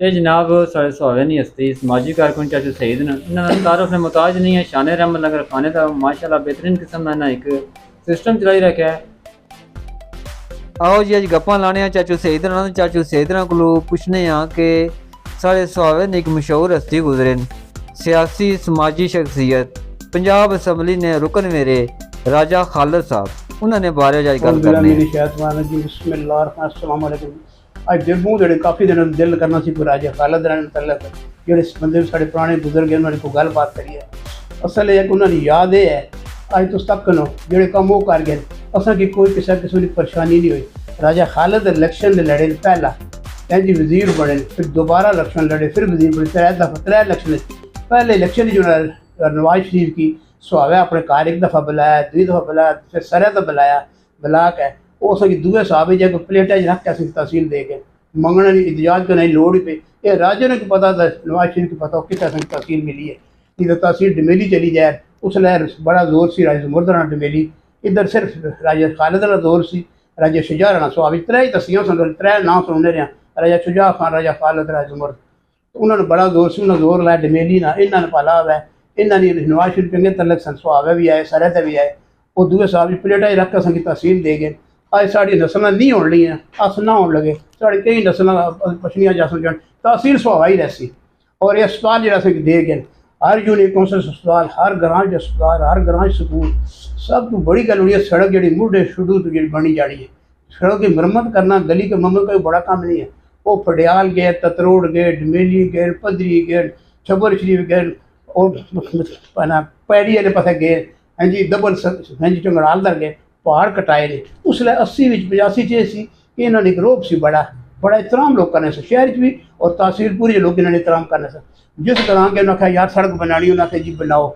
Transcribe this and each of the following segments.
ये जनाब साढ़े सुहावनी हस्ती समाजी कारकुन चाचू सईद न इन्होंने तारुफ ने मुताज नहीं है शान रहमत नगर खाने का माशाल्लाह बेहतरीन किस्म का ना एक सिस्टम चलाई रखा है। आओ जी अज गप्पां लाने चाचू सईद नाल चाचू सईद को पुछने कि साढ़े सुहावन एक मशहूर हस्ती गुजरे सियासी समाजी शख्सियत पंजाब असम्बली ने रुकन मेरे राजा खालिद साहब उन्होंने बारे अज गल करनी अज दिल मूँह जेह्ड़े काफ़ी दिन दिल करना सी कोई राजा खालिद रहने तलक जेह्ड़े बंदे साढ़े पुराने बुजुर्ग हैं उन्होंने कोई गलबात करी है। असल है कि उन्होंने याद है अज तुस तक्कनो जेह्ड़े कम्म वो कर गए असां की कोई किसी किस्म की परेशानी नहीं हुई। राजा खालिद इलेक्शन लड़े पहला जी वजीर बने फिर दोबारा इलेक्शन लड़े फिर वजीर बने त्रै इलेक्शन पहले इलेक्शन जो नवाज शरीफ की सुहावे अपने घर एक दफ़ा बुलाया दुई दफ़ा बुलाया फिर सरे तो बुलाया बुला के वो असें दूए साहब जब प्लेटा च रख के असें तहसील दे के मंगने की इजाजत करने की लोड़ ही पे ये राजे ने पता था नवाज शरीफ को पता कितने असें तहसील मिली है। नहीं तो तहसील डमेली चली जाए उसलै बड़ा जोर सी राजा मुर्दना डमेली इधर सिर्फ राजा खालिद का जोर सी राजा शुजा राणा सुहाब त्रै ही तस्सियां सुन त्रै नाम सुनने रहे राजा शुजा खान राजा खालिद राजा मुर्द उन्होंने बड़ा जोर से उन्होंने जोर लाया डमेली ना इन्होंने पाला है इन्होंने नवाज शरीफ चंगे तलक सन सुहावे भी आए सरे भी आए वो दूए साहब प्लेटा ही रख के असें तहसील दे गए। अज साड़ी नस्ल नहीं होने लगियां अस ना होने लगे साढ़े कई नस्ल पछड़ियां जा सकन तहसील सुहावा ही रहसी और ये अस्पताल जो असें दे गए हर यूनिट कौंसल अस्पताल हर ग्रां अस्पताल हर ग्रां स्कूल सब तो बड़ी गल हुई है सड़क जी मुढ़े शुरू तो जी बनी जानी है सड़क की मरम्मत करना गली के मरम्मत का बड़ा काम नहीं है। वो फडियाल गए ततरोड़ गए डमेली गए पदरी गए छबर शरीफ गए और पैड़ी वाले पासे गए हाँ जी दबल हाँ जी चंगड़ालदर गए पहाड़ कटाए ने उसलै 80 85 च सी कि इन्होंने एक रोप सी बड़ा बड़ा एहतराम लोग करने से शहर च भी और तहसील पूरी लोग इन्होंने एहतराम करने से जिस तरह के उन्हें आख्या यार सड़क बनानी उन्हें आख्या जी बनाओ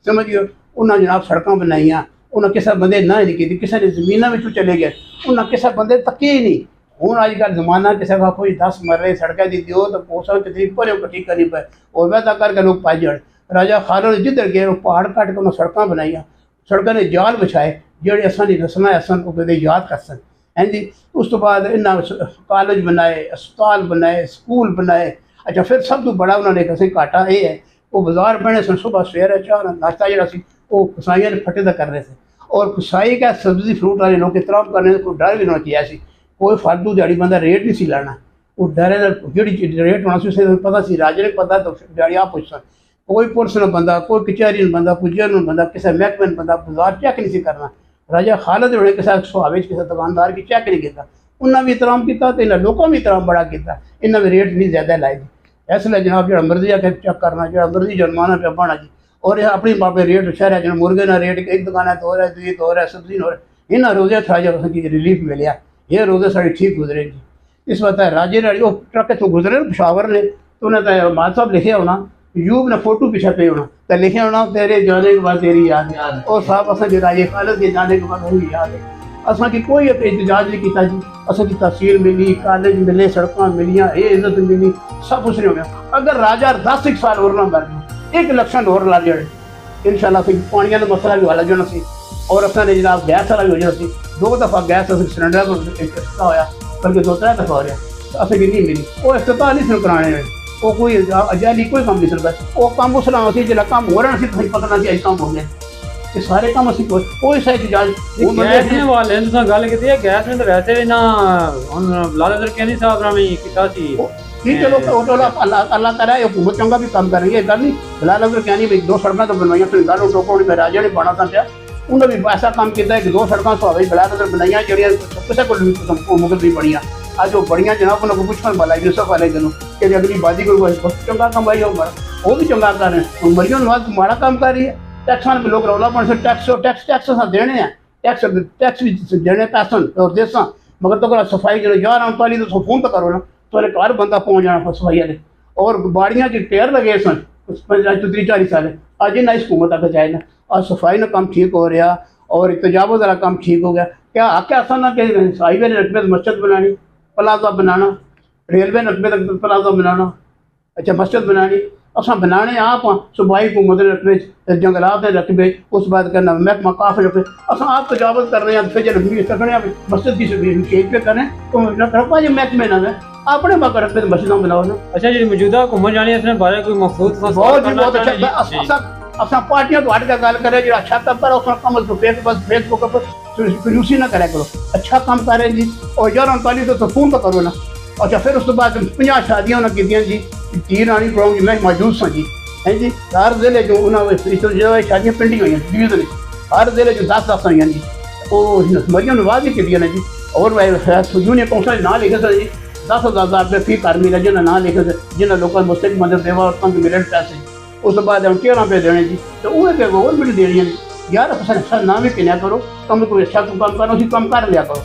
समझियो उन्हें जनाब सड़क बनाइया उन्हें किसी बंदे ना नहीं की किसी ने जमीनों में चले गए उन्हें किसी बंदे तके ही नहीं हूँ अजकल जमाना किसी का कोई 10 मरले सड़कें दी दो तो पोसा तकलीफ भरे कट्ठी करनी पे और वैदा करके लोग पाई जाए। राजा खालिद जिधर गए पहाड़ कट के उन्हें सड़क बनाइया सड़कों ने जाल बिछाए जेह्ड़े असां नस्लां असन कदे याद कर सन हैं जी। उस तो बाद इन्हें कॉलेज बनाए अस्पताल बनाए स्कूल बनाए। अच्छा फिर सब तो बड़ा उन्होंने असें घाटा ये है वो बाजार बने सन सुबह सवेरे चाह नाश्ता जो वो कसाइयां फटे का कर रहे थे और कसाई का सब्जी फ्रूट वाले लोग एहतराम करने कोई डर भी होना चाहिए कोई फालतू दिहाड़ी बंदा रेट नहीं सी लाना वो डरे जी रेट होना उसे पता सी राजे ने पता तो दिहाड़ी आप पुछ सन कोई पुलिस न बंदा कोई कचहरी न बंदा कोई जेल न बंदा किसी महकमे न बंदा बाजार चेक नहीं सी करना। राजा खालिद उन्हें किसी सुहावे किसी दुकानदार की चेक नहीं किया उन्हें भी एहतराम किया तो इन्हें लोगों भी एहतराम बड़ा किया इन्हें भी रेट नहीं ज्यादा लाए जी। इसलिए जनाब जो मर्जी आके चेक करना जो मर्जी जुर्माना पे पाना जी और अपनी बाबे रेट शहर जो मुर्गे ना रेट एक दुकान तो हो रहा है दूसरी तो हो रहा है सब्जी हो रहा है इन्हें रोजे था जो रिलीफ मिले ये रोजे साड़ी ठीक गुजरे जी। इस बात है राजे ने वो ट्रक तो गुजरे पेशावर ने तो उन्हें तो माल साहब लिखे होना यूब ने फोटो पीछे पे होना तो लिखे होना तेरे जाने के बाद तेरी याद है और साहब असा जो राजे खालिद के जाने के बाद वही याद है असा की कोई एहतजाज नहीं किया जी। असा की तहसील मिली कॉलेज मिले सड़क मिलियाँ ये इज्जत मिली सब कुछ नहीं हो गया। अगर राजा 10 साल और ना मर गया 1 इलेक्शन और ला जाए इंशाल्लाह फिर पानी का मसला भी हल जाना सी और असा ने जनाब गैस वाला भी हो जाना सी 2 दफ़ा गैस सिलेंडर को होया बल्कि 2-3 दफ़ा हो रहा असें नहीं मिली वो इफ्तिताह नहीं सुन कराने में वो कोई अजाली कोई काम नहीं सकता वो काम उस तरह से जो काम हो रहा सी तुम पता ना सी अज काम हो गया ये सारे काम असं कोई सा इजाज गैस ने वाले ने गल की है गैस ने तो वैसे भी ना हुन लाला दरकियानी साहब ने कीता सी ठीक है लोग अल्लाह ताला ये हुकूमत चंगा भी काम कर रही है गल नहीं लाला दरकियानी भी 2 सड़क तो बनवाइया फिर गल टोको में राजा ने बना था क्या उन्हें भी ऐसा काम किया कि 2 सड़क सुहावे बड़ा बनाइया जड़िया किसी को मुगल नहीं बनिया आज वो बड़िया जनाब उन्होंने पुछन वाला यूसुफ वाले दिन कि अगली बाजी को चंगा कमाई हो वो भी चंगा कर रहे हैं मरियम नवाज माड़ा काम कर रही है टैक्सा में लोग रौला पड़ टैक्स देने हैं टैक्स भी देने पैसन और देसा मगर तो सफाई जो 11 तो फोन तो करो ना तो घर बंदा पहुँच जाना सफाई वाले और बाड़ियाँ जो टेयर लगे सन 3-4 साल अज इन्हें इस हुकूमत तक जाए ना आज सफाई का काम ठीक हो रहा और तजावुज़ वाला काम ठीक हो गया। क्या आके आसा ना कि हाईवे ने रकबे मस्जिद बनानी प्लाजा बनाना रेलवे ने रकबे तक प्लाजा बनाना अच्छा मस्जिद बनानी असा बनाने आप सूबाई हुकूमत ने रकबे जंगलात ने रकबे उस बाद करना महकमा काफ़ी रकबे असा आप तजावुज़ कर रहे हैं फिर जब तकने मस्जिद की शेख पे करें तो रकबा जो महकमे ना है अपने मगर रखते मस्जिद बनाओ ना। अच्छा जी मौजूदा घूमन जाने इसने बारे कोई मखसूस बहुत जी बहुत अच्छा असा पार्टियां तो हट के गल करे जो अच्छा काम पर उसका कम तो फेसबुक पर कंजूसी ना करा करो, अच्छा काम करे जी। और 1139 तो फोन तो करो ना। अच्छा फिर उस तो बाद 50 शादियां उन्हें कीतियां जी, 3 आनी प्रोग्राम जी मैं मौजूद सा जी है जी। हर जिले जो उन्होंने जो शादियां पिंडियां हुई डिवीजन हर जिले जो 10 हुई जी, वो मरियम नवाज ही कीतियां ने जी। और यूनियन काउंसिल ना लिखे थे जी 10,000 रुपये फी कर मिले जिन्हें ना लिखे थे, जिन्हें लोगों ने मुस्तक मदद देवा और तंग मिले पैसे उस बाद हम 13 रुपये देने जी। तो वो गवर्नमेंट देनी यार अच्छा ना भी किन्या करो, कम कोई अच्छा काम करो, उसी काम कर लिया करो।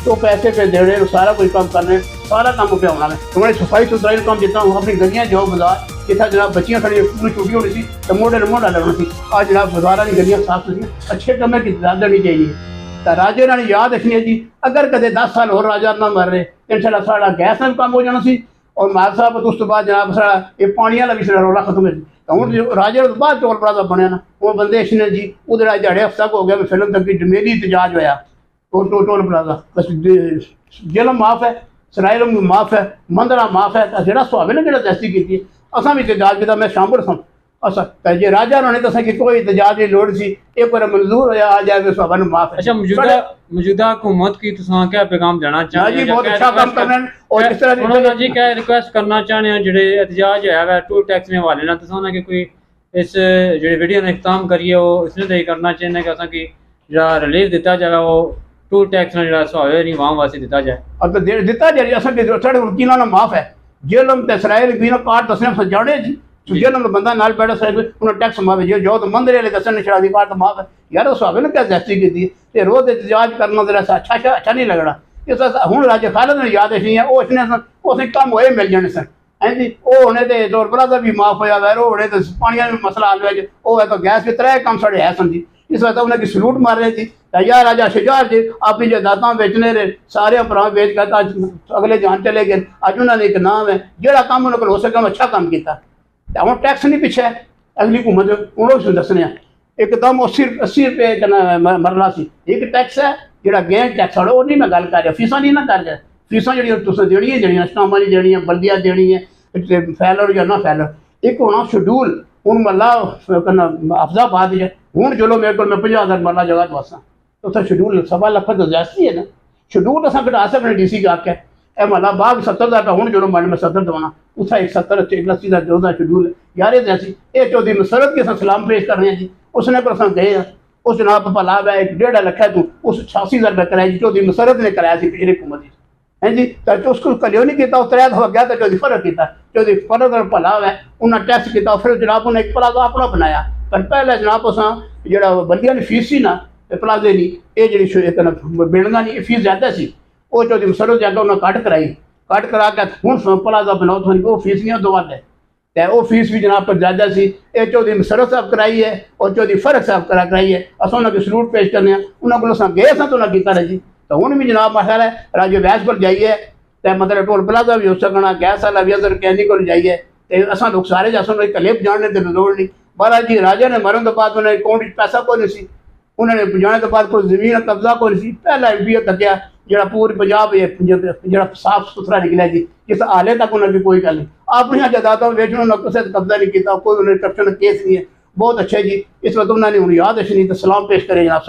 तो पैसे पे देने सारा कोई काम करने सारा काम पे होना है। तुम्हारी सफाई सुथराई काम जितना हो अपनी गलियां जाओ बाजार जितना जनाब बच्चियां खड़ी पूरी छुट्टी होनी सी तो मोढ़े मोढ़ा लगना सी। आज जनाब बाजार की गलियां साफ सुथरी अच्छे कमें की दाद देनी चाहिए। तो राजे ने याद रखनी है जी, अगर कदे 10 साल और राजा ना मर रहे तो इंशाल्लाह सारा गैस में काम हो जाना सी। और माल साहब उस तो बाद जनाब सारा ये पानी वाला भी सारा रौला खत्म है। तो हूँ राजे तो बाद टोल प्लाजा बनया ना वो बंदे इसने जी उधर दिहाड़े हफ्ता हो गया फिल्म तक की मेरी इतजाज होया टोल प्लाजा बस जेलम माफ है, सराय माफ है, मंदरा माफ है। जो सुहावे ने जो तहसी की असा भी इतजाज किया मैं शामिल सा अच्छा जे राजा ने तो कि कोई इतजाज की लोड़ सी एक बार मंजूर होया आ जाए सुहावा माफ है। अच्छा मौजूदा हुकूमत की तुसां क्या पैगाम देना चाहते जी बहुत अच्छा काम करना और इस तरह उन्होंने जी क्या रिक्वेस्ट करना चाहते हैं जेडे एहतजाज है टोल टैक्स ने हवाले ना तुसां कि कोई इस जेडे वीडियो ने इख्ताम करिए वो इसने तो करना चाहिए कि असा की जो रिलीफ दिता जाए वो टोल टैक्स ने जो सुहावे नहीं वहां वास्ते दिता जाए। अब तो दिता जाए असा के साढ़े वकीलों ने माफ है जेलम ते सराय भी ना कार्ड दसने सजाड़े जी जेलम बंदा नाल बैठा सराय उन्हें टैक्स माफ है जो तो मंदरे वाले दसने छड़ा दी कार्ड तो माफ है यार सुहावे ने क्या ज्यादती की है। रोज एहतजाज करना जरा अच्छा नहीं लगना। इस हूँ राजे खालिद ने याद रखनी है उसने कम होए मिल जाने सन हैं जी। वो होने तो दौर प्लाजा भी माफ होया वैरो होने तो पानिया भी मसला हल है वो है तो गैस के 3 काम साढ़े है सन जी। इस वक्त उन्हें सलूट मार रहे थी यार राजा शुजार जी अपनी जायदादा बेचने रहे सारे भरा बेच कर अज अगले जान चले गए। अज उन्होंने एक नाम है जोड़ा काम उन्होंने हो सके अच्छा काम किया। हूँ टैक्स नहीं पिछे अगली हुकूमत उन्होंने दसने एकदम 80 रुपये मरला सी एक टैक्स है जोड़ा गेम टैक्स वाला वो नहीं मैं गल कर रहा फीसा नहीं ना कर रहा फीसा जी तुम देनी जड़ियाँ स्टाम्बा की देनी बल्दिया देनी है फैलर या ना फैलर एक होना शेड्यूल हूँ मरला हफ्जाबाद हूँ चलो मेरे को मैं 50,000 मरला जगह दसा तो उत्थे शेड्यूल 1.25 लाख तो ज्यादा है ना। शेड्यूल अस घटा सकते डी सी का आख्या ए महला बाग 70,000 हूँ चलो मैं 70 दवाना उत्थे 170 का जो शेड्यूल यार ये जैसी ये चौधरी मसरत के सलाम पेश कर रहे हैं जी। उसने पर गए उस जनाब भला वै 1.5 लाख है तू उस 86,000 रुपये कराया जी चौधरी मसरत ने कराया पिछली हुकूमत है जी। तो उसको कलियो नहीं किया 3 दफा गया तो चौधरी फर्क किया चौधरी फर्क भला है उन्हें टैक्स किया फिर जनाब उन्हें एक प्लाजा अपना बनाया पर पहले जनाब अस जो बंदियां की फीस सी ना प्लाजे की ये जी बिल्डिंगा की फीस ज्यादा सी वो चौधरी मसरत जाकर उन्हें कट करा के हूँ प्लाजा बनाओ थोड़ी वो फीस नहीं तो वध है तो वो फीस भी जनाब पर ज्यादा सी ये चौधरी मसरत साहब कराई है और चौधरी फर्क साहब कराई है। अस उन्होंने सलूट पेश करने उन्होंने को गए तो उन्हें किया जी। तो हूँ भी जनाब मसाला है राजे वैस पर जाइए तो मतलब टोल प्लाजा भी हो सकना गैस वाला भी अगर कैदी को जाइए तो असा लोग सारे जैसा कलिप जानने की लोड़ नहीं। महाराज जी राजा ने मरण तो बाद उन्हें अकाउंट पैसा को नहीं सी उन्होंने जाने तो बाद कोई जमीन कब्जा को नहीं सी पहला एमपी तकिया जो पूरी पंजाब जो साफ सुथरा निकलिया जी किस हाले तक उन्होंने कोई गल नहीं अपनी जायदादा बेचने उन्होंने किसी कब्जा नहीं किया कोई उन्हें करप्शन केस नहीं है। बहुत अच्छे जी इस वक्त उन्होंने याद रखनी तो सलाम पेश करें जनाब।